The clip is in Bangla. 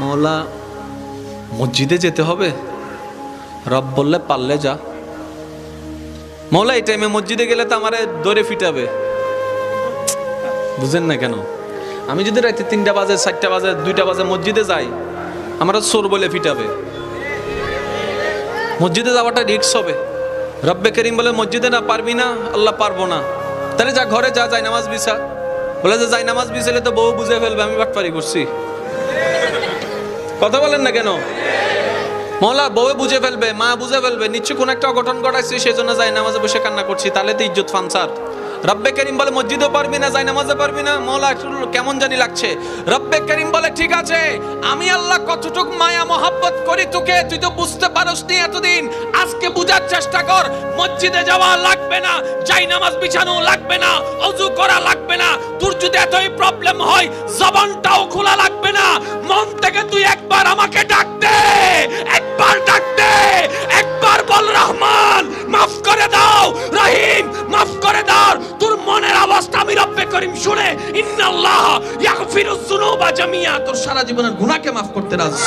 মওলা মসজিদে যেতে হবে? রব বললে পারলে যা। মওলা এই টাইমে মসজিদে গেলে তো আমারে দৌড়ে ফিটাবে। বুঝেন না কেন? আমি যদি রাতে 3টা বাজে 4টা বাজে 2টা বাজে মসজিদে যাই, আমরা চোর বলে ফিটাবে। মসজিদে যাওয়াটা রিস্ক হবে। রব্বে করিম বলে মসজিদে না পারবি না, আল্লাহ পারবো না, তাহলে যা ঘরে যা, যাই নামাজ বিছা। বলে যে যাই নামাজ বিছালে তো বউ বুঝে ফেলবে আমি বাটপারি করছি। কথা বলেন না কেন? মওলা বউ বুঝে ফেলবে, মা বুঝে ফেলবে, নিশ্চয় কোন একটা অঘটন ঘটাইছি সেজন্য যাই নামাজে বসে কান্না করছি, তাহলে তো ইজ্জত ফানসার। রব্বে করিম বলে মসজিদও পারবি না, যাই নামাজে পারবি না। মওলা কেমন জানি লাগছে। রব্বে করিম বলে ঠিক আছে, আমি আল্লাহ কতটুক মায়া মহব্বত করি তোকে, তুই তো বুঝতে পারস নি এতদিন, আজকে বুঝার চেষ্টা কর। মসজিদে যাওয়া লাগবে না, যাই নামাজ বিছানো লাগবে না, ওযু করা লাগবে না। তোর যদি এতই প্রবলেম হয় জবানটাও খোলা লাগবে না, মন থেকে তুই একবার আমাকে ডাক দে, একবার ডাক দে, একবার বল রহমান মাফ করে দাও, রহিম মাফ করে দাও। তোর মনের অবস্থা আমি রব্বে করিম শুনে ইন্নাল্লাহ ইয়াগফিরুজ যুনুবা জামিয়া, তোর সারা জীবনের গুনাহকে মাফ করতে রাজি।